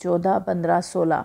14, 15, 16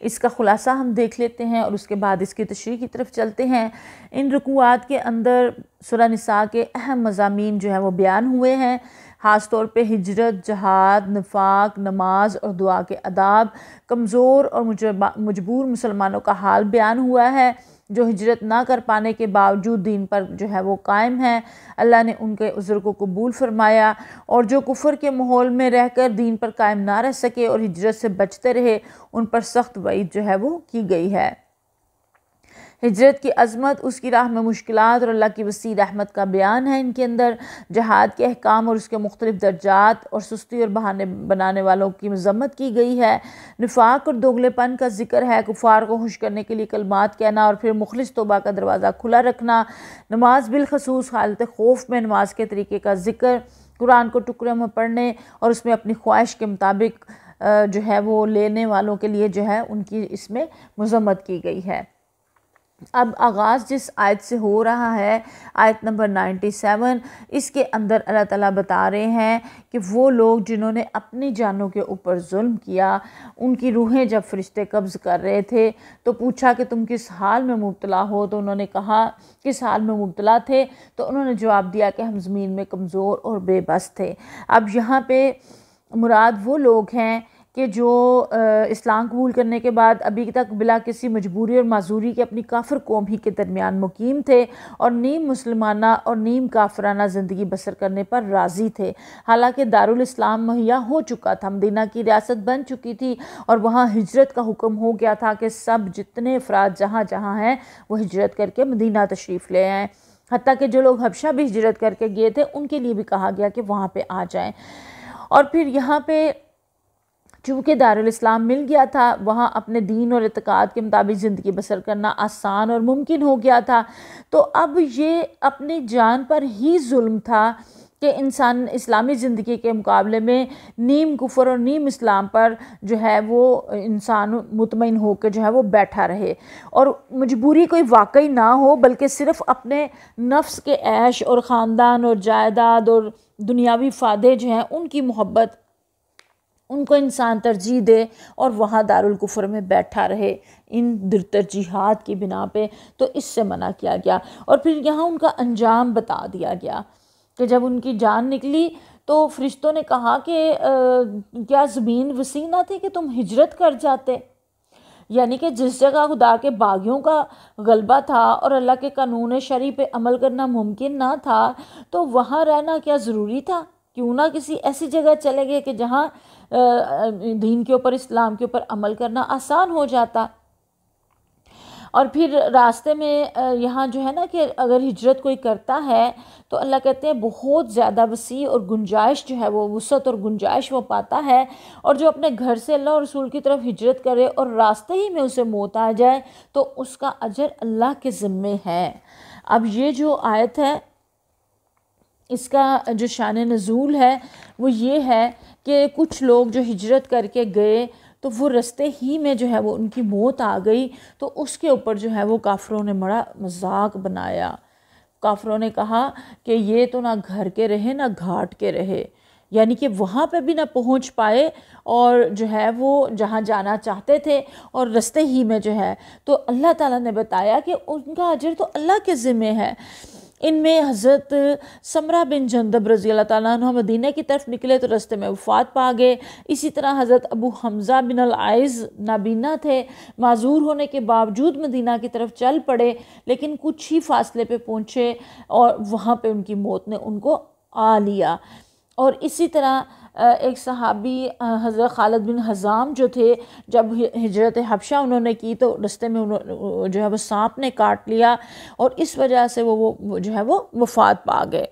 اس کا خلاصہ ہم دیکھ لیتے ہیں اور اس کے بعد اس کی تشریح کی طرف چلتے ہیں۔ ان رکوعات کے اندر سورہ نساء کے اہم مضامین جو ہیں وہ بیان ہوئے ہیں، خاص طور پہ ہجرت، جہاد، نفاق، نماز اور دعا کے آداب، کمزور اور مجبور مسلمانوں کا حال بیان ہوا ہے جو ہجرت نہ کر پانے کے باوجود دین پر جو ہے وہ قائم ہیں، اللہ نے ان کے عذر کو قبول فرمایا، اور جو کفر کے ماحول میں رہ کر دین پر قائم نہ رہ سکے اور ہجرت سے بچتے رہے، ان پر سخت وعید جو ہے وہ کی گئی ہے۔ ہجرت کی عظمت، اس کی راہ میں مشکلات اور اللہ کی وسیع رحمت کا بیان ہے ان کے اندر، جہاد کے احکام اور اس کے مختلف درجات اور سستی اور بہانے بنانے والوں کی مذمت کی گئی ہے، نفاق اور دوگلے پن کا ذکر ہے، کفار کو خوش کرنے کے لیے کلمات کہنا اور پھر مخلص توبہ کا دروازہ کھلا رکھنا، نماز بالخصوص حالت خوف میں نماز کے طریقے کا ذکر، قرآن کو ٹکڑوں میں پڑھنے اور اس میں اپنی خواہش کے مطابق جو ہے وہ لینے والوں کے لیے جو ہے ان کی اس میں مذمت کی گئی ہے۔ اب آغاز جس آیت سے ہو رہا ہے، آیت نمبر 97، اس کے اندر اللہ تعالیٰ بتا رہے ہیں کہ وہ لوگ جنہوں نے اپنی جانوں کے اوپر ظلم کیا، ان کی روحیں جب فرشتے قبض کر رہے تھے تو پوچھا کہ تم کس حال میں مبتلا ہو، تو انہوں نے کہا کس حال میں مبتلا تھے، تو انہوں نے جواب دیا کہ ہم زمین میں کمزور اور بے بس تھے۔ اب یہاں پہ مراد وہ لوگ ہیں کہ جو اسلام قبول کرنے کے بعد ابھی تک بلا کسی مجبوری اور معذوری کے اپنی کافر قوم ہی کے درمیان مقیم تھے اور نیم مسلمانہ اور نیم کافرانہ زندگی بسر کرنے پر راضی تھے، حالانکہ دارالاسلام مہیا ہو چکا تھا، مدینہ کی ریاست بن چکی تھی اور وہاں ہجرت کا حکم ہو گیا تھا کہ سب جتنے افراد جہاں جہاں ہیں وہ ہجرت کر کے مدینہ تشریف لے آئیں، حتیٰ کہ جو لوگ حبشہ بھی ہجرت کر کے گئے تھے ان کے لیے بھی کہا گیا کہ وہاں پہ آ جائیں۔ اور پھر یہاں پہ چونکہ دارالاسلام مل گیا تھا، وہاں اپنے دین اور اعتقاد کے مطابق زندگی بسر کرنا آسان اور ممکن ہو گیا تھا، تو اب یہ اپنی جان پر ہی ظلم تھا کہ انسان اسلامی زندگی کے مقابلے میں نیم کفر اور نیم اسلام پر جو ہے وہ انسان مطمئن ہو کے جو ہے وہ بیٹھا رہے اور مجبوری کوئی واقعی نہ ہو، بلکہ صرف اپنے نفس کے عیش اور خاندان اور جائیداد اور دنیاوی فائدے جو ہیں ان کی محبت ان کو انسان ترجیح دے اور وہاں دارالکفر میں بیٹھا رہے ان ترجیحات کی بنا پہ، تو اس سے منع کیا گیا۔ اور پھر یہاں ان کا انجام بتا دیا گیا کہ جب ان کی جان نکلی تو فرشتوں نے کہا کہ کیا زمین وسیع نہ تھی کہ تم ہجرت کر جاتے، یعنی کہ جس جگہ خدا کے باغیوں کا غلبہ تھا اور اللہ کے قانون شرعی پہ عمل کرنا ممکن نہ تھا، تو وہاں رہنا کیا ضروری تھا؟ کیوں نہ کسی ایسی جگہ چلے گئے کہ جہاں دین کے اوپر اسلام کے اوپر عمل کرنا آسان ہو جاتا۔ اور پھر راستے میں یہاں جو ہے نا کہ اگر ہجرت کوئی کرتا ہے تو اللہ کہتے ہیں بہت زیادہ وسیع اور گنجائش جو ہے وہ وسعت اور گنجائش وہ پاتا ہے، اور جو اپنے گھر سے اللہ اور رسول کی طرف ہجرت کرے اور راستے ہی میں اسے موت آ جائے تو اس کا اجر اللہ کے ذمے ہے۔ اب یہ جو آیت ہے اس کا جو شان نزول ہے وہ یہ ہے کہ کچھ لوگ جو ہجرت کر کے گئے تو وہ رستے ہی میں جو ہے وہ ان کی موت آ گئی، تو اس کے اوپر جو ہے وہ کافروں نے بڑا مذاق بنایا۔ کافروں نے کہا کہ یہ تو نہ گھر کے رہے نہ گھاٹ کے رہے، یعنی کہ وہاں پہ بھی نہ پہنچ پائے اور جو ہے وہ جہاں جانا چاہتے تھے اور رستے ہی میں جو ہے، تو اللہ تعالیٰ نے بتایا کہ ان کا اجر تو اللہ کے ذمے ہے۔ ان میں حضرت سمرہ بن جندب رضی اللہ تعالیٰ عنہ مدینہ کی طرف نکلے تو رستے میں وفات پا گئے، اسی طرح حضرت ابو حمزہ بن العائز نابینا تھے، معذور ہونے کے باوجود مدینہ کی طرف چل پڑے، لیکن کچھ ہی فاصلے پہ پہنچے اور وہاں پہ ان کی موت نے ان کو آ لیا۔ اور اسی طرح ایک صحابی حضرت خالد بن حزام جو تھے، جب ہجرت حبشہ انہوں نے کی تو رستے میں جو ہے وہ سانپ نے کاٹ لیا اور اس وجہ سے وہ جو ہے وہ وفات پا گئے۔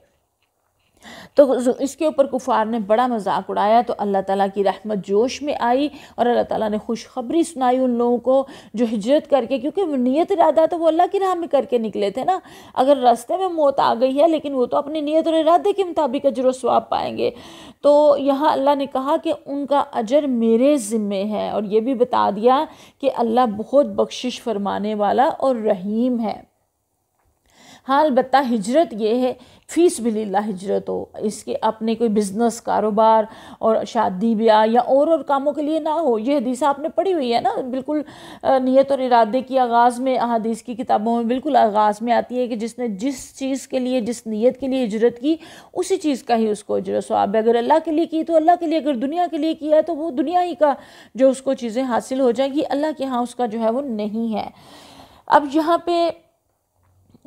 تو اس کے اوپر کفار نے بڑا مذاق اڑایا، تو اللہ تعالیٰ کی رحمت جوش میں آئی اور اللہ تعالیٰ نے خوشخبری سنائی ان لوگوں کو جو ہجرت کر کے، کیونکہ نیت ارادہ تو وہ اللہ کی راہ میں کر کے نکلے تھے نا، اگر راستے میں موت آ گئی ہے لیکن وہ تو اپنی نیت اور ارادے کے مطابق اجر و ثواب پائیں گے، تو یہاں اللہ نے کہا کہ ان کا اجر میرے ذمے ہے، اور یہ بھی بتا دیا کہ اللہ بہت بخشش فرمانے والا اور رحیم ہے۔ ہاں البتہ ہجرت یہ ہے فی سبیل اللہ ہجرت ہو، اس کے اپنے کوئی بزنس کاروبار اور شادی بیاہ یا اور کاموں کے لیے نہ ہو۔ یہ حدیث آپ نے پڑھی ہوئی ہے نا، بالکل نیت اور ارادے کی آغاز میں احادیث کی کتابوں میں بالکل آغاز میں آتی ہے کہ جس نے جس چیز کے لیے جس نیت کے لیے ہجرت کی اسی چیز کا ہی اس کو اجر و ثواب ہے۔ اگر اللہ کے لیے کی تو اللہ کے لیے، اگر دنیا کے لیے کیا ہے تو وہ دنیا ہی کا جو اس کو چیزیں حاصل ہو جائیں گی، اللہ کے ہاں اس کا جو ہے وہ نہیں ہے۔ اب یہاں پہ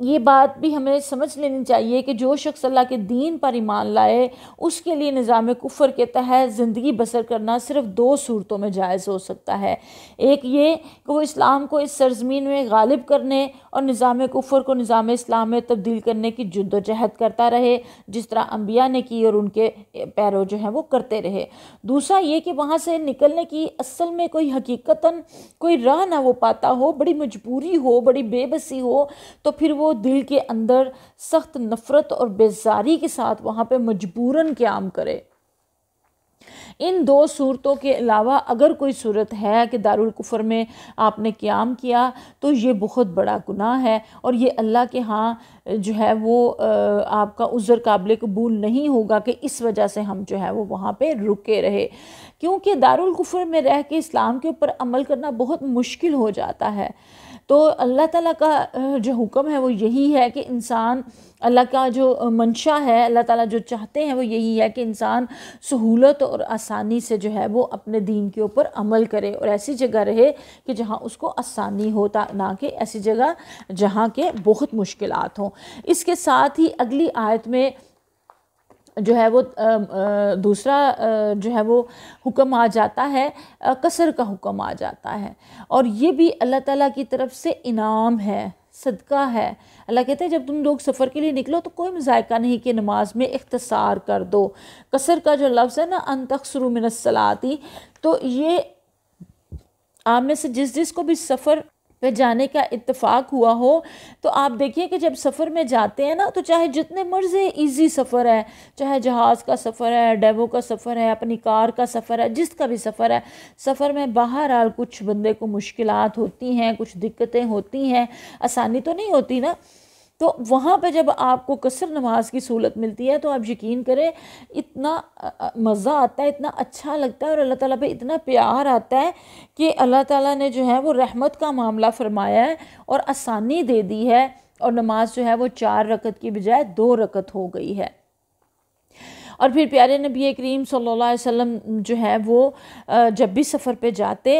یہ بات بھی ہمیں سمجھ لینی چاہیے کہ جو شخص اللہ کے دین پر ایمان لائے اس کے لیے نظام کفر کے تحت زندگی بسر کرنا صرف دو صورتوں میں جائز ہو سکتا ہے۔ ایک یہ کہ وہ اسلام کو اس سرزمین میں غالب کرنے اور نظام کفر کو نظام اسلام میں تبدیل کرنے کی جد و جہد کرتا رہے، جس طرح انبیاء نے کی اور ان کے پیرو جو ہیں وہ کرتے رہے۔ دوسرا یہ کہ وہاں سے نکلنے کی اصل میں کوئی حقیقتاً کوئی راہ نہ وہ پاتا ہو، بڑی مجبوری ہو، بڑی بے بسی ہو، تو پھر وہ دل کے اندر سخت نفرت اور بیزاری کے ساتھ وہاں پہ مجبوراً قیام کرے۔ ان دو صورتوں کے علاوہ اگر کوئی صورت ہے کہ دارالکفر میں آپ نے قیام کیا تو یہ بہت بڑا گناہ ہے، اور یہ اللہ کے ہاں جو ہے وہ آپ کا عذر قابل قبول نہیں ہوگا کہ اس وجہ سے ہم جو ہے وہ وہاں پہ رکے رہے، کیونکہ دارالکفر میں رہ کے اسلام کے اوپر عمل کرنا بہت مشکل ہو جاتا ہے۔ تو اللہ تعالیٰ کا جو حکم ہے وہ یہی ہے کہ انسان، اللہ کا جو منشا ہے، اللہ تعالیٰ جو چاہتے ہیں وہ یہی ہے کہ انسان سہولت اور آسانی سے جو ہے وہ اپنے دین کے اوپر عمل کرے اور ایسی جگہ رہے کہ جہاں اس کو آسانی ہوتا، نہ کہ ایسی جگہ جہاں کے بہت مشکلات ہوں۔ اس کے ساتھ ہی اگلی آیت میں جو ہے وہ دوسرا جو ہے وہ حکم آ جاتا ہے، قصر کا حکم آ جاتا ہے، اور یہ بھی اللہ تعالیٰ کی طرف سے انعام ہے، صدقہ ہے۔ اللہ کہتے ہیں جب تم لوگ سفر کے لیے نکلو تو کوئی مذائقہ نہیں کہ نماز میں اختصار کر دو۔ قصر کا جو لفظ ہے نا، ان تقصروا من الصلاۃ، تو یہ آپ میں سے جس کو بھی سفر پہ جانے کا اتفاق ہوا ہو تو آپ دیکھیے کہ جب سفر میں جاتے ہیں نا تو چاہے جتنے مرضی ایزی سفر ہے، چاہے جہاز کا سفر ہے، ڈیوو کا سفر ہے، اپنی کار کا سفر ہے، جس کا بھی سفر ہے، سفر میں بہرحال کچھ بندے کو مشکلات ہوتی ہیں، کچھ دقتیں ہوتی ہیں، آسانی تو نہیں ہوتی نا۔ تو وہاں پہ جب آپ کو قصر نماز کی سہولت ملتی ہے تو آپ یقین کریں اتنا مزہ آتا ہے، اتنا اچھا لگتا ہے، اور اللہ تعالیٰ پہ اتنا پیار آتا ہے کہ اللہ تعالیٰ نے جو ہے وہ رحمت کا معاملہ فرمایا ہے اور آسانی دے دی ہے، اور نماز جو ہے وہ 4 رکعت کی بجائے 2 رکعت ہو گئی ہے۔ اور پھر پیارے نبی کریم صلی اللہ علیہ وسلم جو ہے وہ جب بھی سفر پہ جاتے،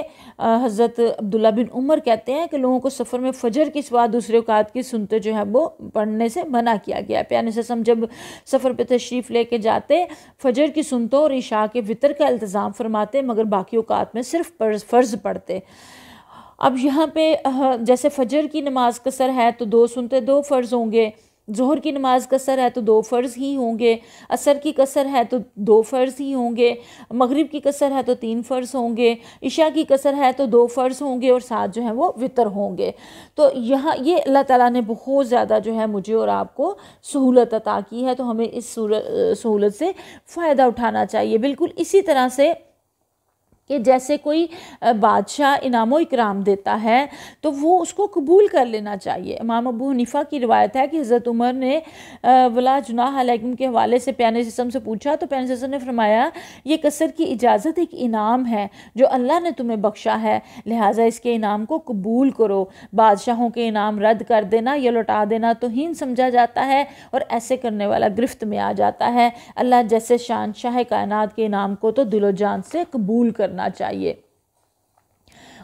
حضرت عبداللہ بن عمر کہتے ہیں کہ لوگوں کو سفر میں فجر کی سوا دوسرے اوقات کی سنتے جو ہے وہ پڑھنے سے منع کیا گیا ہے۔ پیارے وسلم جب سفر پہ تشریف لے کے جاتے، فجر کی سنتوں اور عشاء کے وطر کا التزام فرماتے، مگر باقی اوقات میں صرف فرض پڑھتے۔ اب یہاں پہ جیسے فجر کی نماز قصر ہے تو 2 سنتے 2 فرض ہوں گے، ظہر کی نماز قصر ہے تو 2 فرض ہی ہوں گے، عصر کی قصر ہے تو 2 فرض ہی ہوں گے، مغرب کی قصر ہے تو 3 فرض ہوں گے، عشاء کی قصر ہے تو 2 فرض ہوں گے، اور 7 جو ہیں وہ وطر ہوں گے۔ تو یہاں یہ اللہ تعالیٰ نے بہت زیادہ جو ہے مجھے اور آپ کو سہولت عطا کی ہے، تو ہمیں اس سہولت سے فائدہ اٹھانا چاہیے۔ بالکل اسی طرح سے کہ جیسے کوئی بادشاہ انعام و اکرام دیتا ہے تو وہ اس کو قبول کر لینا چاہیے۔ امام ابو حنیفہ کی روایت ہے کہ حضرت عمر نے ولا جناح علیکم کے حوالے سے پیارے جسم سے پوچھا تو پیارے جسم نے فرمایا یہ قصر کی اجازت ایک انعام ہے جو اللہ نے تمہیں بخشا ہے، لہٰذا اس کے انعام کو قبول کرو۔ بادشاہوں کے انعام رد کر دینا یا لوٹا دینا توہین سمجھا جاتا ہے، اور ایسے کرنے والا گرفت میں آ جاتا ہے۔ اللہ جیسے شہنشاہ کائنات کے انعام کو تو دل و جان سے قبول کرنا چاہیے۔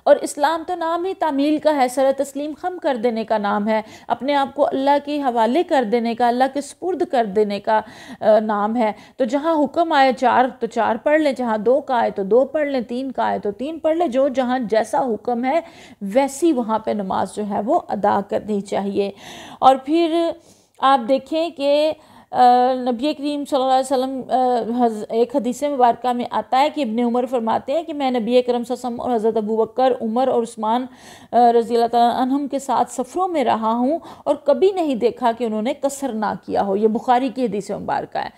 اور اسلام تو نام ہی تعمیل کا ہے، سر تسلیم خم کر دینے کا نام ہے، اپنے آپ کو اللہ کے حوالے کر دینے کا، اللہ کے سپرد کر دینے کا نام ہے۔ تو جہاں حکم آئے 4 تو 4 پڑھ لیں، جہاں 2 کا آئے تو 2 پڑھ لیں، 3 کا آئے تو 3 پڑھ لیں، جو جہاں جیسا حکم ہے ویسی وہاں پہ نماز جو ہے وہ ادا کرنی چاہیے۔ اور پھر آپ دیکھیں کہ نبی کریم صلی اللہ علیہ وسلم ایک حدیث مبارکہ میں آتا ہے کہ ابن عمر فرماتے ہیں کہ میں نبی کریم صلی اللہ علیہ وسلم اور حضرت ابو بکر، عمر اور عثمان رضی اللہ تعالیٰ عنہم کے ساتھ سفروں میں رہا ہوں اور کبھی نہیں دیکھا کہ انہوں نے قصر نہ کیا ہو۔ یہ بخاری کی حدیث مبارکہ ہے۔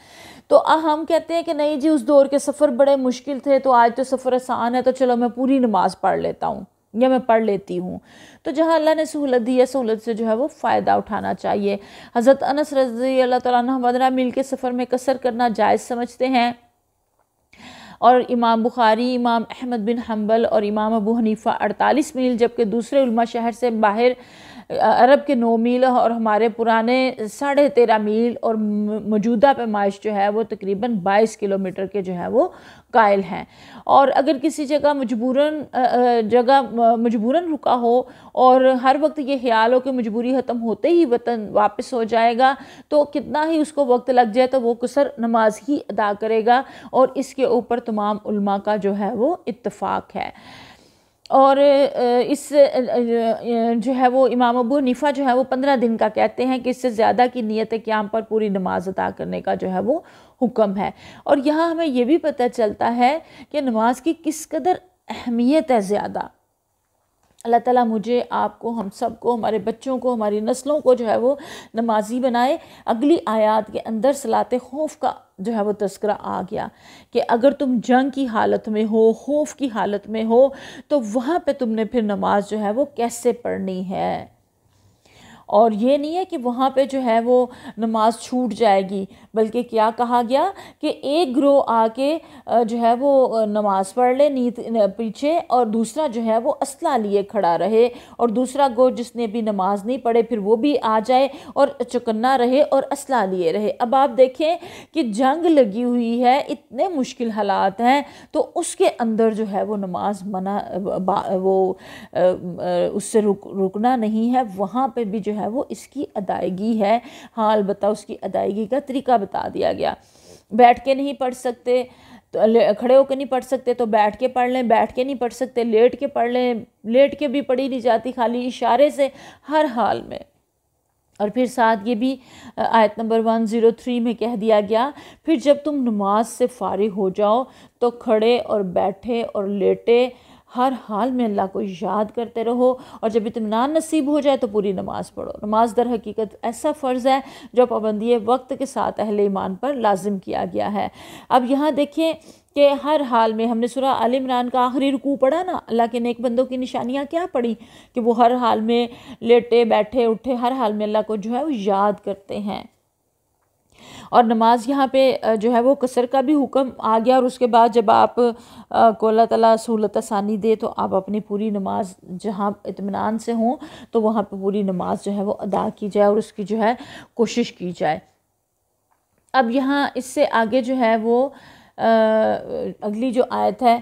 تو ہم کہتے ہیں کہ نہیں جی اس دور کے سفر بڑے مشکل تھے تو آج تو سفر آسان ہے تو چلو میں پوری نماز پڑھ لیتا ہوں۔ یا میں پڑھ لیتی ہوں۔ تو جہاں اللہ نے سہولت دی ہے، سہولت سے جو ہے وہ فائدہ اٹھانا چاہیے۔ حضرت انس رضی اللہ تعالیٰ عنہ 15 میل کے سفر میں قصر کرنا جائز سمجھتے ہیں، اور امام بخاری، امام احمد بن حنبل اور امام ابو حنیفہ 48 میل، جبکہ دوسرے علماء شہر سے باہر عرب کے 9 میل اور ہمارے پرانے 13.5 میل اور موجودہ پیمائش جو ہے وہ تقریباً 22 کلومیٹر کے جو ہے وہ قائل ہیں۔ اور اگر کسی جگہ مجبوراً رکا ہو اور ہر وقت یہ خیال ہو کہ مجبوری ختم ہوتے ہی وطن واپس ہو جائے گا، تو کتنا ہی اس کو وقت لگ جائے تو وہ قصر نماز ہی ادا کرے گا، اور اس کے اوپر تمام علماء کا جو ہے وہ اتفاق ہے۔ اور اس جو ہے وہ امام ابو حنیفہ جو ہے وہ 15 دن کا کہتے ہیں کہ اس سے زیادہ کی نیت قیام پر پوری نماز ادا کرنے کا جو ہے وہ حکم ہے۔ اور یہاں ہمیں یہ بھی پتہ چلتا ہے کہ نماز کی کس قدر اہمیت ہے زیادہ۔ اللہ تعالیٰ مجھے، آپ کو، ہم سب کو، ہمارے بچوں کو، ہماری نسلوں کو جو ہے وہ نمازی بنائے۔ اگلی آیات کے اندر صلاۃ خوف کا جو ہے وہ تذکرہ آ گیا کہ اگر تم جنگ کی حالت میں ہو، خوف کی حالت میں ہو، تو وہاں پہ تم نے پھر نماز جو ہے وہ کیسے پڑھنی ہے۔ اور یہ نہیں ہے کہ وہاں پہ جو ہے وہ نماز چھوٹ جائے گی، بلکہ کیا کہا گیا کہ ایک گروہ آ کے جو ہے وہ نماز پڑھ لے نیت پیچھے، اور دوسرا جو ہے وہ اسلحہ لیے کھڑا رہے، اور دوسرا گروہ جس نے بھی نماز نہیں پڑھے پھر وہ بھی آ جائے اور چوکنا رہے اور اسلحہ لیے رہے۔ اب آپ دیکھیں کہ جنگ لگی ہوئی ہے، اتنے مشکل حالات ہیں، تو اس کے اندر جو ہے وہ نماز منع، اس سے رکنا نہیں ہے، وہاں پہ بھی جو ہے وہ اس کی ادائیگی ہے۔ ہاں البتہ اس کی ادائیگی کا طریقہ بتا دیا گیا۔ بیٹھ کے نہیں پڑھ سکتے تو کھڑے ہو کے نہیں پڑھ سکتے تو بیٹھ کے پڑھ لیں، بیٹھ کے نہیں پڑھ سکتے لیٹ کے پڑھ لیں، لیٹ کے بھی پڑھی نہیں جاتی، خالی اشارے سے، ہر حال میں۔ اور پھر ساتھ یہ بھی آیت نمبر 103 میں کہہ دیا گیا، پھر جب تم نماز سے فارغ ہو جاؤ تو کھڑے اور بیٹھے اور لیٹے ہر حال میں اللہ کو یاد کرتے رہو، اور جب اطمینان نصیب ہو جائے تو پوری نماز پڑھو۔ نماز در حقیقت ایسا فرض ہے جو پابندی وقت کے ساتھ اہل ایمان پر لازم کیا گیا ہے۔ اب یہاں دیکھیں کہ ہر حال میں، ہم نے سورہ آل عمران کا آخری رکوع پڑھا نا، اللہ کے نیک بندوں کی نشانیاں کیا پڑھی کہ وہ ہر حال میں لیٹے بیٹھے اٹھے ہر حال میں اللہ کو جو ہے وہ یاد کرتے ہیں۔ اور نماز یہاں پہ جو ہے وہ قصر کا بھی حکم آ گیا، اور اس کے بعد جب آپ کو اللہ تعالیٰ سہولت آسانی دے تو آپ اپنی پوری نماز جہاں اطمینان سے ہوں تو وہاں پہ پوری نماز جو ہے وہ ادا کی جائے اور اس کی جو ہے کوشش کی جائے۔ اب یہاں اس سے آگے جو ہے وہ اگلی جو آیت ہے،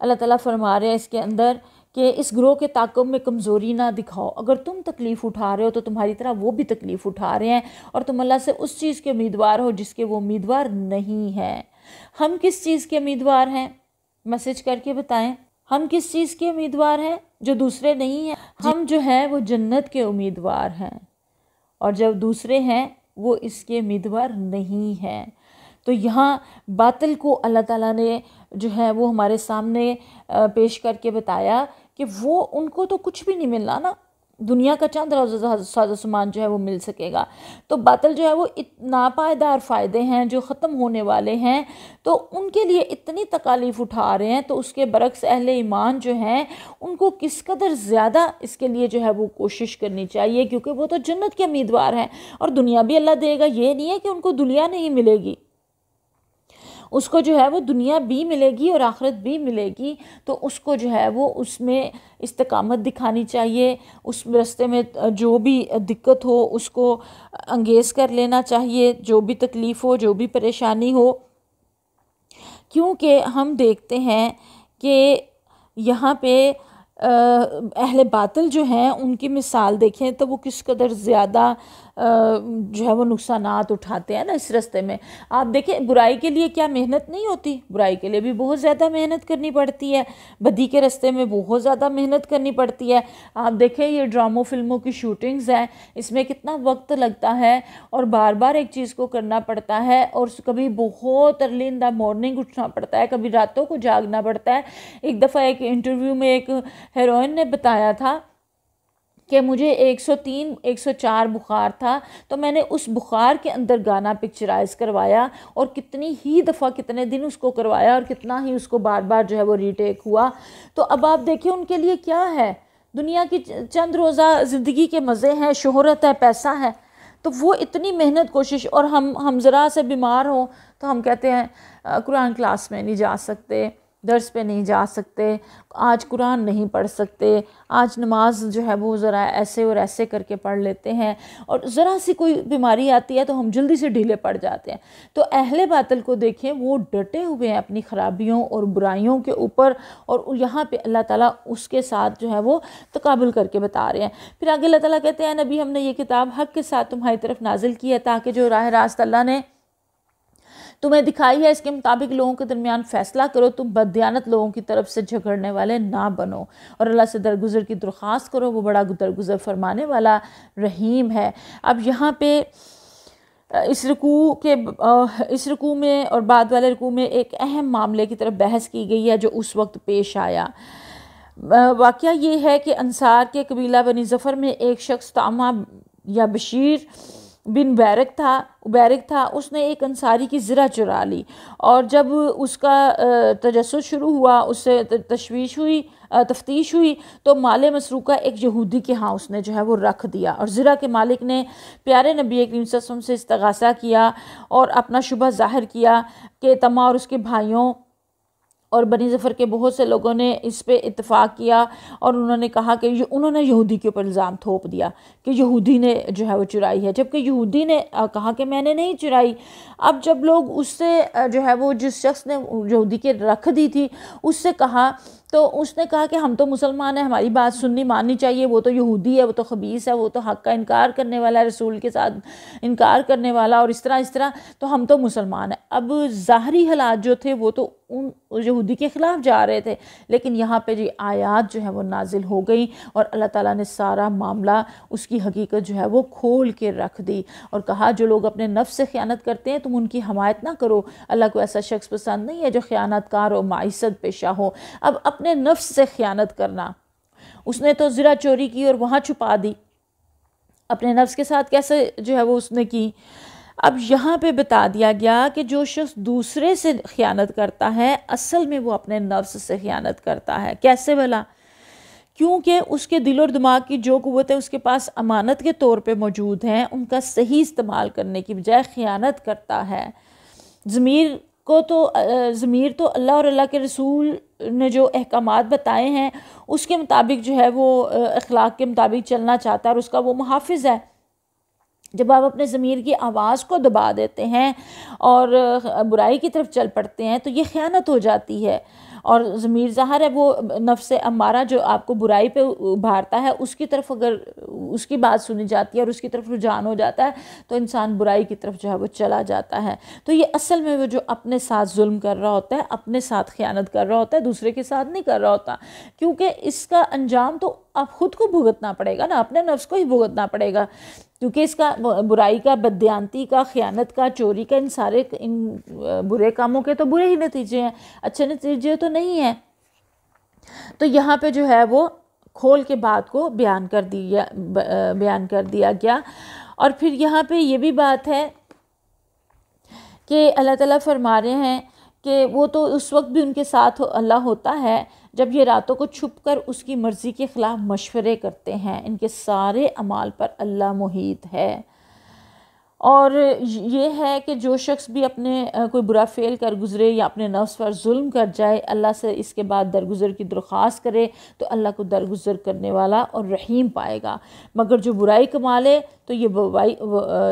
اللہ تعالیٰ فرما رہے ہیں اس کے اندر کہ اس گروہ کے تعاقب میں کمزوری نہ دکھاؤ، اگر تم تکلیف اٹھا رہے ہو تو تمہاری طرح وہ بھی تکلیف اٹھا رہے ہیں، اور تم اللہ سے اس چیز کے امیدوار ہو جس کے وہ امیدوار نہیں ہیں۔ ہم کس چیز کے امیدوار ہیں؟ میسج کر کے بتائیں، ہم کس چیز کے امیدوار ہیں جو دوسرے نہیں ہیں؟ ہم جو ہیں وہ جنت کے امیدوار ہیں، اور جب دوسرے ہیں وہ اس کے امیدوار نہیں ہیں۔ تو یہاں باطل کو اللہ تعالیٰ نے جو ہے وہ ہمارے سامنے پیش کر کے بتایا کہ وہ ان کو تو کچھ بھی نہیں ملنا نا، دنیا کا چند ساز سامان جو ہے وہ مل سکے گا، تو باطل جو ہے وہ ناپائیدار فائدے ہیں جو ختم ہونے والے ہیں، تو ان کے لیے اتنی تکالیف اٹھا رہے ہیں، تو اس کے برعکس اہل ایمان جو ہیں ان کو کس قدر زیادہ اس کے لیے جو ہے وہ کوشش کرنی چاہیے، کیونکہ وہ تو جنت کے امیدوار ہیں، اور دنیا بھی اللہ دے گا، یہ نہیں ہے کہ ان کو دنیا نہیں ملے گی، اس کو جو ہے وہ دنیا بھی ملے گی اور آخرت بھی ملے گی، تو اس کو جو ہے وہ اس میں استقامت دکھانی چاہیے، اس راستے میں جو بھی دقت ہو اس کو انگیز کر لینا چاہیے، جو بھی تکلیف ہو، جو بھی پریشانی ہو، کیونکہ ہم دیکھتے ہیں کہ یہاں پہ اہل باطل جو ہیں ان کی مثال دیکھیں تو وہ کس قدر زیادہ جو ہے وہ نقصانات اٹھاتے ہیں نا اس راستے میں۔ آپ دیکھیں برائی کے لیے کیا محنت نہیں ہوتی، برائی کے لیے بھی بہت زیادہ محنت کرنی پڑتی ہے، بدی کے راستے میں بہت زیادہ محنت کرنی پڑتی ہے۔ آپ دیکھیں یہ ڈراموں فلموں کی شوٹنگز ہیں، اس میں کتنا وقت لگتا ہے اور بار بار ایک چیز کو کرنا پڑتا ہے، اور کبھی بہت ارلی ان دا مارننگ اٹھنا پڑتا ہے، کبھی راتوں کو جاگنا پڑتا ہے۔ ایک دفعہ ایک انٹرویو میں ایک ہیروئن نے بتایا تھا کہ مجھے 103 104 بخار تھا، تو میں نے اس بخار کے اندر گانا پکچرائز کروایا، اور کتنی ہی دفعہ کتنے دن اس کو کروایا، اور کتنا ہی اس کو بار بار جو ہے وہ ریٹیک ہوا۔ تو اب آپ دیکھیں ان کے لیے کیا ہے، دنیا کی چند روزہ زندگی کے مزے ہیں، شہرت ہے، پیسہ ہے، تو وہ اتنی محنت کوشش، اور ہم ذرا سے بیمار ہوں تو ہم کہتے ہیں قرآن کلاس میں نہیں جا سکتے، درس پہ نہیں جا سکتے، آج قرآن نہیں پڑھ سکتے، آج نماز جو ہے وہ ذرا ایسے اور ایسے کر کے پڑھ لیتے ہیں، اور ذرا سی کوئی بیماری آتی ہے تو ہم جلدی سے ڈھیلے پڑ جاتے ہیں۔ تو اہل باطل کو دیکھیں، وہ ڈٹے ہوئے ہیں اپنی خرابیوں اور برائیوں کے اوپر، اور یہاں پہ اللہ تعالیٰ اس کے ساتھ جو ہے وہ تقابل کر کے بتا رہے ہیں۔ پھر آگے اللہ تعالیٰ کہتے ہیں نبی ہم نے یہ کتاب حق کے ساتھ تمہاری طرف نازل کی ہے تاکہ جو راہ راست اللہ نے تمہیں دکھائی ہے اس کے مطابق لوگوں کے درمیان فیصلہ کرو، تم بددیانت لوگوں کی طرف سے جھگڑنے والے نہ بنو، اور اللہ سے درگزر کی درخواست کرو، وہ بڑا درگزر فرمانے والا رحیم ہے۔ اب یہاں پہ اس رکوع میں اور بعد والے رکوع میں ایک اہم معاملے کی طرف بحث کی گئی ہے جو اس وقت پیش آیا۔ واقعہ یہ ہے کہ انصار کے قبیلہ بنی ظفر میں ایک شخص طعمہ یا بشیر بن عبیرک تھا، اس نے ایک انصاری کی زرہ چرا لی، اور جب اس کا تجسس شروع ہوا، اس سے تفتیش ہوئی تو مال مسروقہ ایک یہودی کے ہاں اس نے جو ہے وہ رکھ دیا، اور زرہ کے مالک نے پیارے نبی کریم صلی اللہ علیہ وسلم سے استغاثہ کیا اور اپنا شبہ ظاہر کیا کہ طمع اور اس کے بھائیوں اور بنی ظفر کے بہت سے لوگوں نے اس پہ اتفاق کیا، اور انہوں نے کہا کہ انہوں نے یہودی کے اوپر الزام تھوپ دیا کہ یہودی نے جو ہے وہ چرائی ہے، جبکہ یہودی نے کہا کہ میں نے نہیں چرائی۔ اب جب لوگ اس سے جو ہے وہ جس شخص نے یہودی کے رکھ دی تھی اس سے کہا، تو اس نے کہا کہ ہم تو مسلمان ہیں، ہماری بات سننی ماننی چاہیے، وہ تو یہودی ہے، وہ تو خبیث ہے، وہ تو حق کا انکار کرنے والا ہے، رسول کے ساتھ انکار کرنے والا، اور اس طرح تو ہم تو مسلمان ہیں۔ اب ظاہری حالات جو تھے وہ تو ان یہودی کے خلاف جا رہے تھے، لیکن یہاں پہ جی آیات جو ہے وہ نازل ہو گئی، اور اللہ تعالیٰ نے سارا معاملہ اس کی حقیقت جو ہے وہ کھول کے رکھ دی، اور کہا جو لوگ اپنے نفس سے خیانت کرتے ہیں تم ان کی حمایت نہ کرو، اللہ کو ایسا شخص پسند نہیں ہے جو خیانت کار و معیشت پیشہ ہو۔ اب اپنے نفس سے خیانت کرنا، اس نے تو زرہ چوری کی اور وہاں چھپا دی، اپنے نفس کے ساتھ کیسے جو ہے وہ اس نے کی۔ اب یہاں پہ بتا دیا گیا کہ جو شخص دوسرے سے خیانت کرتا ہے اصل میں وہ اپنے نفس سے خیانت کرتا ہے۔ کیسے بھلا؟ کیونکہ اس کے دل اور دماغ کی جو قوتیں اس کے پاس امانت کے طور پہ موجود ہیں ان کا صحیح استعمال کرنے کی بجائے خیانت کرتا ہے۔ ضمیر تو اللہ اور اللہ کے رسول نے جو احکامات بتائے ہیں اس کے مطابق جو ہے وہ اخلاق کے مطابق چلنا چاہتا ہے، اور اس کا وہ محافظ ہے۔ جب آپ اپنے ضمیر کی آواز کو دبا دیتے ہیں اور برائی کی طرف چل پڑتے ہیں تو یہ خیانت ہو جاتی ہے، اور ضمیر ظاہر ہے وہ نفس امارہ جو آپ کو برائی پہ ابھارتا ہے، اس کی طرف اگر اس کی بات سنی جاتی ہے اور اس کی طرف رجحان ہو جاتا ہے تو انسان برائی کی طرف جو ہے وہ چلا جاتا ہے۔ تو یہ اصل میں وہ جو اپنے ساتھ ظلم کر رہا ہوتا ہے، اپنے ساتھ خیانت کر رہا ہوتا ہے، دوسرے کے ساتھ نہیں کر رہا ہوتا، کیونکہ اس کا انجام تو آپ خود کو بھگتنا پڑے گا نا، اپنے نفس کو ہی بھگتنا پڑے گا، کیونکہ اس کا برائی کا، بددیانتی کا، خیانت کا، چوری کا، ان برے کاموں کے تو برے ہی نتیجے ہیں، اچھے نتیجے تو نہیں ہیں۔ تو یہاں پہ جو ہے وہ کھول کے بات کو بیان کر دیا گیا۔ اور پھر یہاں پہ یہ بھی بات ہے کہ اللہ تعالیٰ فرما رہے ہیں کہ وہ تو اس وقت بھی ان کے ساتھ اللہ ہوتا ہے جب یہ راتوں کو چھپ کر اس کی مرضی کے خلاف مشورے کرتے ہیں، ان کے سارے اعمال پر اللہ محیط ہے۔ اور یہ ہے کہ جو شخص بھی اپنے کوئی برا فعل کر گزرے یا اپنے نفس پر ظلم کر جائے، اللہ سے اس کے بعد درگزر کی درخواست کرے تو اللہ کو درگزر کرنے والا اور رحیم پائے گا، مگر جو برائی کما لے تو یہ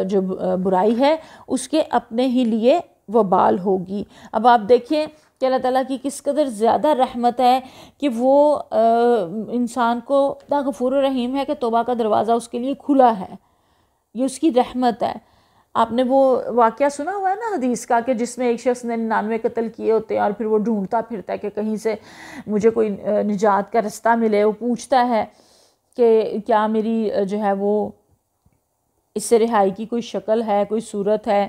جو برائی ہے اس کے اپنے ہی لیے وبال ہوگی۔ اب آپ دیکھیں کہ اللہ تعالیٰ کی کس قدر زیادہ رحمت ہے کہ وہ انسان کو اتنا غفور و رحیم ہے کہ توبہ کا دروازہ اس کے لیے کھلا ہے، یہ اس کی رحمت ہے۔ آپ نے وہ واقعہ سنا ہوا ہے نا حدیث کا کہ جس میں ایک شخص نے 99 قتل کیے ہوتے ہیں اور پھر وہ ڈھونڈتا پھرتا ہے کہ کہیں سے مجھے کوئی نجات کا رستہ ملے، وہ پوچھتا ہے کہ کیا میری جو ہے وہ اس سے رہائی کی کوئی شکل ہے، کوئی صورت ہے،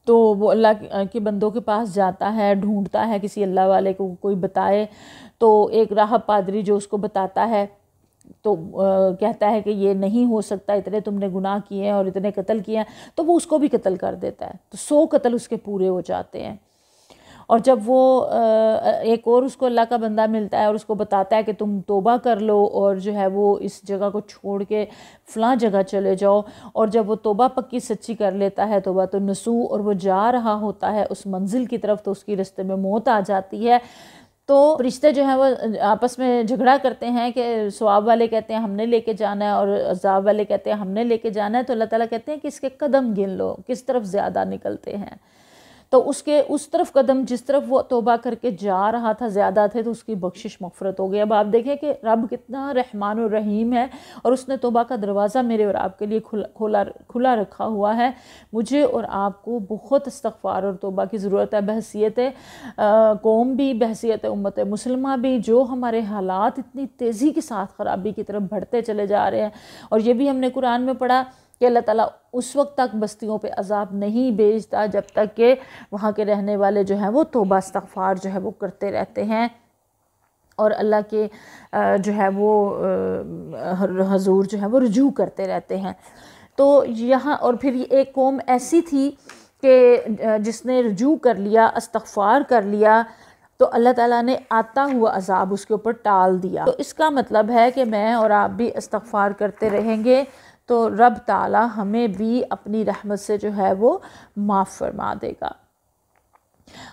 تو وہ اللہ کے بندوں کے پاس جاتا ہے، ڈھونڈتا ہے کسی اللہ والے کو کوئی بتائے، تو ایک راہب پادری جو اس کو بتاتا ہے تو کہتا ہے کہ یہ نہیں ہو سکتا، اتنے تم نے گناہ کیے ہیں اور اتنے قتل کیے ہیں، تو وہ اس کو بھی قتل کر دیتا ہے، تو 100 قتل اس کے پورے ہو جاتے ہیں۔ اور جب وہ ایک اور اس کو اللہ کا بندہ ملتا ہے اور اس کو بتاتا ہے کہ تم توبہ کر لو اور جو ہے وہ اس جگہ کو چھوڑ کے فلاں جگہ چلے جاؤ، اور جب وہ توبہ پکی سچی کر لیتا ہے، توبہ النصوح، اور وہ جا رہا ہوتا ہے اس منزل کی طرف، تو اس کی رستے میں موت آ جاتی ہے، تو فرشتے جو ہیں وہ آپس میں جھگڑا کرتے ہیں کہ ثواب والے کہتے ہیں ہم نے لے کے جانا ہے اور عذاب والے کہتے ہیں ہم نے لے کے جانا ہے، تو اللہ تعالیٰ کہتے ہیں کہ اس کے قدم گن لو کس طرف زیادہ نکلتے ہیں، تو اس طرف قدم جس طرف وہ توبہ کر کے جا رہا تھا زیادہ تھے، تو اس کی بخشش مغفرت ہو گئی۔ اب آپ دیکھیں کہ رب کتنا رحمان و رحیم ہے، اور اس نے توبہ کا دروازہ میرے اور آپ کے لیے کھلا رکھا ہوا ہے۔ مجھے اور آپ کو بہت استغفار اور توبہ کی ضرورت ہے، بحیثیت قوم بھی، بحیثیت امت مسلمہ بھی، جو ہمارے حالات اتنی تیزی کے ساتھ خرابی کی طرف بڑھتے چلے جا رہے ہیں۔ اور یہ بھی ہم نے قرآن میں پڑھا کہ اللہ تعالیٰ اس وقت تک بستیوں پہ عذاب نہیں بھیجتا جب تک کہ وہاں کے رہنے والے جو ہیں وہ توبہ استغفار جو ہے وہ کرتے رہتے ہیں، اور اللہ کے جو ہے وہ حضور جو ہے وہ رجوع کرتے رہتے ہیں۔ تو یہاں اور پھر یہ ایک قوم ایسی تھی کہ جس نے رجوع کر لیا، استغفار کر لیا، تو اللہ تعالیٰ نے آتا ہوا عذاب اس کے اوپر ٹال دیا۔ تو اس کا مطلب ہے کہ میں اور آپ بھی استغفار کرتے رہیں گے تو رب تعالیٰ ہمیں بھی اپنی رحمت سے جو ہے وہ معاف فرما دے گا۔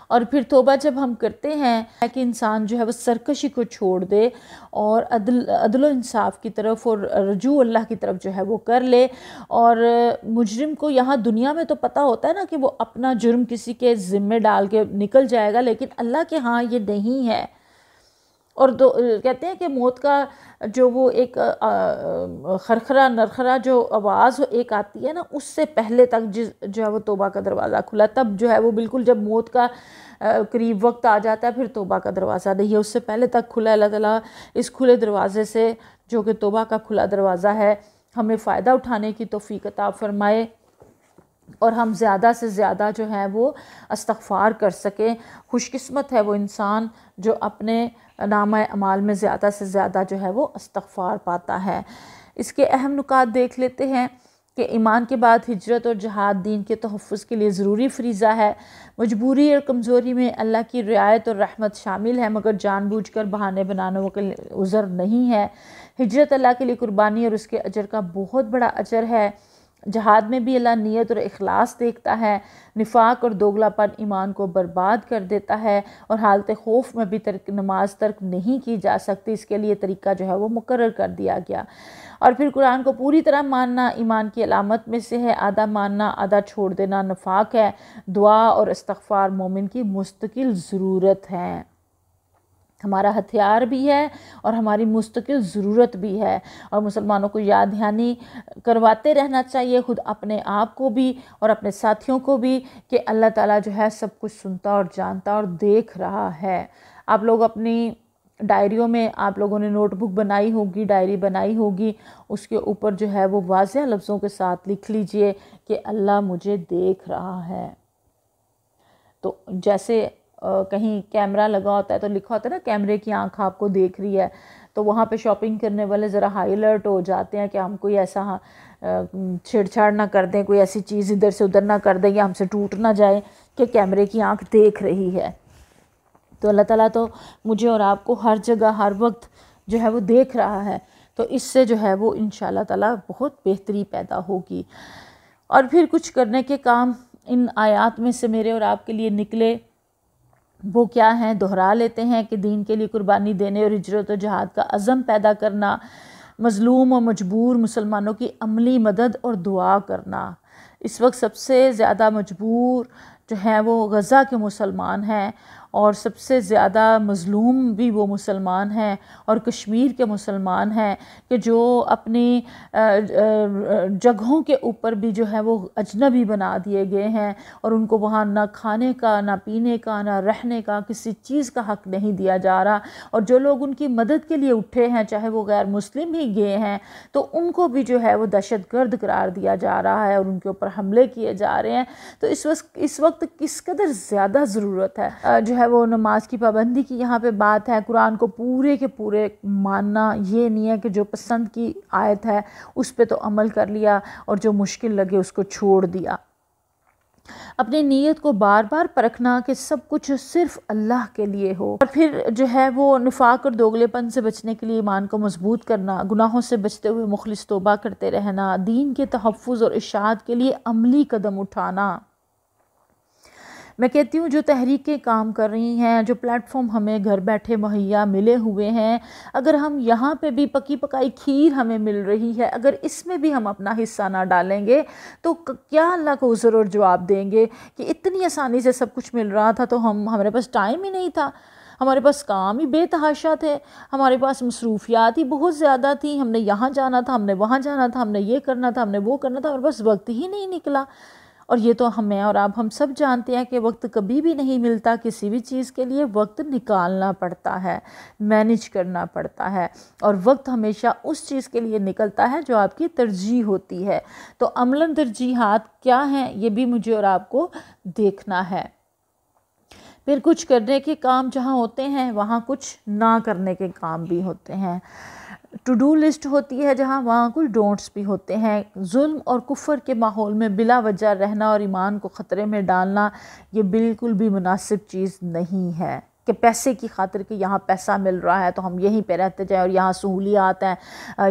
اور پھر توبہ جب ہم کرتے ہیں کہ انسان جو ہے وہ سرکشی کو چھوڑ دے اور عدل و انصاف کی طرف اور رجوع اللہ کی طرف جو ہے وہ کر لے، اور مجرم کو یہاں دنیا میں تو پتہ ہوتا ہے نا کہ وہ اپنا جرم کسی کے ذمے ڈال کے نکل جائے گا، لیکن اللہ کے ہاں یہ نہیں ہے۔ اور کہتے ہیں کہ موت کا جو وہ ایک خرخرہ نرخرہ جو آواز ایک آتی ہے نا، اس سے پہلے تک جو ہے وہ توبہ کا دروازہ کھلا، تب جو ہے وہ بالکل جب موت کا قریب وقت آ جاتا ہے پھر توبہ کا دروازہ نہیں ہے، اس سے پہلے تک کھلا۔ اللہ تعالیٰ اس کھلے دروازے سے جو کہ توبہ کا کھلا دروازہ ہے ہمیں فائدہ اٹھانے کی توفیق عطا فرمائے، اور ہم زیادہ سے زیادہ جو ہے وہ استغفار کر سکیں۔ خوش قسمت ہے وہ انسان جو اپنے نامہ اعمال میں زیادہ سے زیادہ جو ہے وہ استغفار پاتا ہے۔ اس کے اہم نکات دیکھ لیتے ہیں کہ ایمان کے بعد ہجرت اور جہاد دین کے تحفظ کے لیے ضروری فریضہ ہے۔ مجبوری اور کمزوری میں اللہ کی رعایت اور رحمت شامل ہے، مگر جان بوجھ کر بہانے بنانے کا عذر نہیں ہے۔ ہجرت اللہ کے لیے قربانی اور اس کے اجر کا بہت بڑا اجر ہے۔ جہاد میں بھی اللہ نیت اور اخلاص دیکھتا ہے۔ نفاق اور دوگلا پن ایمان کو برباد کر دیتا ہے، اور حالت خوف میں بھی نماز ترک نہیں کی جا سکتی، اس کے لیے طریقہ جو ہے وہ مقرر کر دیا گیا۔ اور پھر قرآن کو پوری طرح ماننا ایمان کی علامت میں سے ہے، آدھا ماننا آدھا چھوڑ دینا نفاق ہے۔ دعا اور استغفار مومن کی مستقل ضرورت ہے، ہمارا ہتھیار بھی ہے اور ہماری مستقل ضرورت بھی ہے، اور مسلمانوں کو یاد دہانی کرواتے رہنا چاہیے، خود اپنے آپ کو بھی اور اپنے ساتھیوں کو بھی، کہ اللہ تعالیٰ جو ہے سب کچھ سنتا اور جانتا اور دیکھ رہا ہے۔ آپ لوگ اپنی ڈائریوں میں آپ لوگوں نے نوٹ بک بنائی ہوگی، ڈائری بنائی ہوگی، اس کے اوپر جو ہے وہ واضح لفظوں کے ساتھ لکھ لیجئے کہ اللہ مجھے دیکھ رہا ہے۔ تو جیسے کہیں کیمرہ لگا ہوتا ہے تو لکھا ہوتا ہے نا کیمرے کی آنکھ آپ کو دیکھ رہی ہے، تو وہاں پہ شاپنگ کرنے والے ذرا ہائی الرٹ ہو جاتے ہیں کہ ہم کوئی ایسا چھیڑ چھاڑ نہ کر دیں، کوئی ایسی چیز ادھر سے ادھر نہ کر دیں یا ہم سے ٹوٹ نہ جائے کہ کیمرے کی آنکھ دیکھ رہی ہے۔ تو اللہ تعالیٰ تو مجھے اور آپ کو ہر جگہ ہر وقت جو ہے وہ دیکھ رہا ہے، تو اس سے جو ہے وہ انشاءاللہ تعالیٰ بہت بہتری پیدا ہوگی۔ اور پھر کچھ کرنے کے کام ان آیات میں سے میرے اور آپ کے لیے نکلے، وہ کیا ہیں دہرا لیتے ہیں کہ دین کے لیے قربانی دینے اور ہجرت و جہاد کا عزم پیدا کرنا، مظلوم و مجبور مسلمانوں کی عملی مدد اور دعا کرنا۔ اس وقت سب سے زیادہ مجبور جو ہیں وہ غزہ کے مسلمان ہیں، اور سب سے زیادہ مظلوم بھی وہ مسلمان ہیں اور کشمیر کے مسلمان ہیں کہ جو اپنی جگہوں کے اوپر بھی جو ہے وہ اجنبی بنا دیے گئے ہیں، اور ان کو وہاں نہ کھانے کا، نہ پینے کا، نہ رہنے کا، کسی چیز کا حق نہیں دیا جا رہا۔ اور جو لوگ ان کی مدد کے لیے اٹھے ہیں، چاہے وہ غیر مسلم ہی گئے ہیں، تو ان کو بھی جو ہے وہ دہشت گرد قرار دیا جا رہا ہے اور ان کے اوپر حملے کیے جا رہے ہیں۔ تو اس وقت کس قدر زیادہ ضرورت ہے جو ہے ہے وہ نماز کی پابندی کی یہاں پہ بات ہے، قرآن کو پورے کے پورے ماننا، یہ نہیں ہے کہ جو پسند کی آیت ہے اس پہ تو عمل کر لیا اور جو مشکل لگے اس کو چھوڑ دیا۔ اپنی نیت کو بار بار پرکھنا کہ سب کچھ صرف اللہ کے لیے ہو، اور پھر جو ہے وہ نفاق اور دوگلے پن سے بچنے کے لیے ایمان کو مضبوط کرنا، گناہوں سے بچتے ہوئے مخلص توبہ کرتے رہنا، دین کے تحفظ اور اشاعت کے لیے عملی قدم اٹھانا۔ میں کہتی ہوں جو تحریکیں کام کر رہی ہیں، جو پلیٹ فارم ہمیں گھر بیٹھے مہیا ملے ہوئے ہیں، اگر ہم یہاں پہ بھی پکی پکائی کھیر ہمیں مل رہی ہے، اگر اس میں بھی ہم اپنا حصہ نہ ڈالیں گے تو کیا اللہ کو عذر اور جواب دیں گے کہ اتنی آسانی سے سب کچھ مل رہا تھا تو ہمارے پاس ٹائم ہی نہیں تھا، ہمارے پاس کام ہی بے تحاشا تھے، ہمارے پاس مصروفیات ہی بہت زیادہ تھیں، ہم نے یہاں جانا تھا، ہم نے وہاں جانا تھا، ہم نے یہ کرنا تھا، ہم نے وہ کرنا تھا، ہمارے پاس وقت ہی نہیں نکلا۔ اور یہ تو ہمیں اور آپ ہم سب جانتے ہیں کہ وقت کبھی بھی نہیں ملتا، کسی بھی چیز کے لیے وقت نکالنا پڑتا ہے، مینیج کرنا پڑتا ہے، اور وقت ہمیشہ اس چیز کے لیے نکلتا ہے جو آپ کی ترجیح ہوتی ہے۔ تو عملاً ترجیحات کیا ہیں یہ بھی مجھے اور آپ کو دیکھنا ہے۔ پھر کچھ کرنے کے کام جہاں ہوتے ہیں وہاں کچھ نہ کرنے کے کام بھی ہوتے ہیں، ٹو ڈو لسٹ ہوتی ہے جہاں وہاں کچھ ڈونٹس بھی ہوتے ہیں۔ ظلم اور کفر کے ماحول میں بلا وجہ رہنا اور ایمان کو خطرے میں ڈالنا یہ بالکل بھی مناسب چیز نہیں ہے کہ پیسے کی خاطر کہ یہاں پیسہ مل رہا ہے تو ہم یہیں پہ رہتے جائیں، اور یہاں سہولیات ہیں،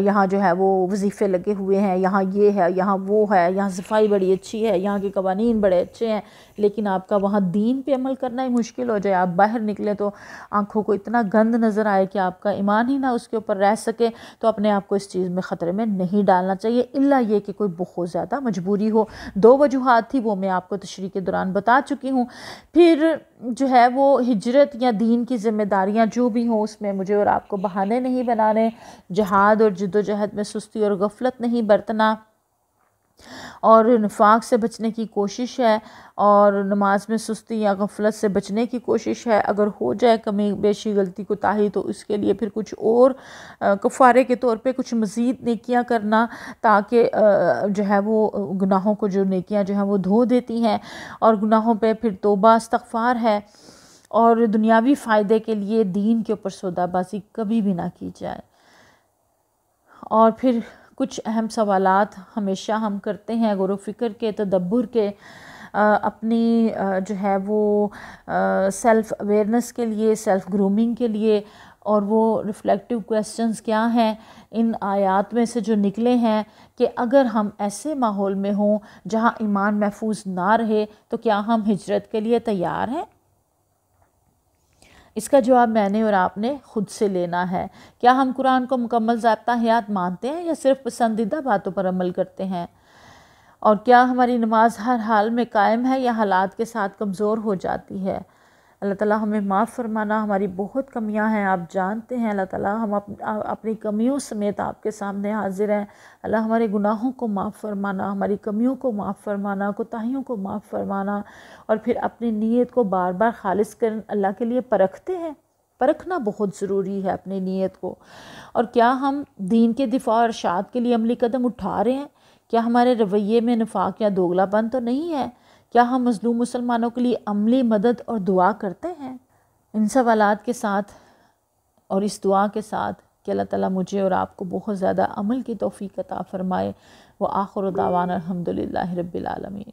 یہاں جو ہے وہ وظیفے لگے ہوئے ہیں، یہاں یہ ہے، یہاں وہ ہے، یہاں صفائی بڑی اچھی ہے، یہاں کے قوانین بڑے اچھے ہیں، لیکن آپ کا وہاں دین پہ عمل کرنا ہی مشکل ہو جائے، آپ باہر نکلیں تو آنکھوں کو اتنا گند نظر آئے کہ آپ کا ایمان ہی نہ اس کے اوپر رہ سکے، تو اپنے آپ کو اس چیز میں خطرے میں نہیں ڈالنا چاہیے، الا یہ کہ کوئی بہت زیادہ مجبوری ہو۔ 2 وجوہات تھی وہ میں آپ کو تشریح کے دوران بتا چکی ہوں۔ پھر جو ہے وہ ہجرت یا دین کی ذمہ داریاں جو بھی ہوں اس میں مجھے اور آپ کو بہانے نہیں بنانے، جہاد اور جد و جہد میں سستی اور غفلت نہیں برتنا، اور نفاق سے بچنے کی کوشش ہے، اور نماز میں سستی یا غفلت سے بچنے کی کوشش ہے۔ اگر ہو جائے کمی بیشی غلطی کوتاہی تو اس کے لیے پھر کچھ اور کفارے کے طور پہ کچھ مزید نیکیاں کرنا، تاکہ جو ہے وہ گناہوں کو جو نیکیاں جو ہیں وہ دھو دیتی ہیں، اور گناہوں پہ پھر توبہ استغفار ہے، اور دنیاوی فائدے کے لیے دین کے اوپر سودا بازی کبھی بھی نہ کی جائے۔ اور پھر کچھ اہم سوالات ہمیشہ ہم کرتے ہیں غور و فکر کے، تدبر کے، اپنی جو ہے وہ سیلف اویئرنس کے لیے، سیلف گرومنگ کے لیے، اور وہ ریفلیکٹیو کویسچنز کیا ہیں ان آیات میں سے جو نکلے ہیں کہ اگر ہم ایسے ماحول میں ہوں جہاں ایمان محفوظ نہ رہے تو کیا ہم ہجرت کے لیے تیار ہیں؟ اس کا جواب میں نے اور آپ نے خود سے لینا ہے۔ کیا ہم قرآن کو مکمل ضابطہ حیات مانتے ہیں یا صرف پسندیدہ باتوں پر عمل کرتے ہیں؟ اور کیا ہماری نماز ہر حال میں قائم ہے یا حالات کے ساتھ کمزور ہو جاتی ہے؟ اللہ تعالیٰ ہمیں معاف فرمانا، ہماری بہت کمیاں ہیں آپ جانتے ہیں اللہ تعالیٰ، ہم اپنی کمیوں سمیت آپ کے سامنے حاضر ہیں۔ اللہ ہمارے گناہوں کو معاف فرمانا، ہماری کمیوں کو معاف فرمانا، کوتاہیوں کو معاف فرمانا، اور پھر اپنی نیت کو بار بار خالص کر اللہ کے لیے پرکھتے ہیں۔ پرکھنا بہت ضروری ہے اپنی نیت کو۔ اور کیا ہم دین کے دفاع اور اشاعت کے لیے عملی قدم اٹھا رہے ہیں؟ کیا ہمارے رویے میں نفاق یا دوگلا پن تو نہیں ہے؟ کیا ہم مظلوم مسلمانوں کے لیے عملی مدد اور دعا کرتے ہیں؟ ان سوالات کے ساتھ اور اس دعا کے ساتھ کہ اللہ تعالیٰ مجھے اور آپ کو بہت زیادہ عمل کی توفیق عطا فرمائے، وآخر دعوانا الحمدللہ رب العالمین۔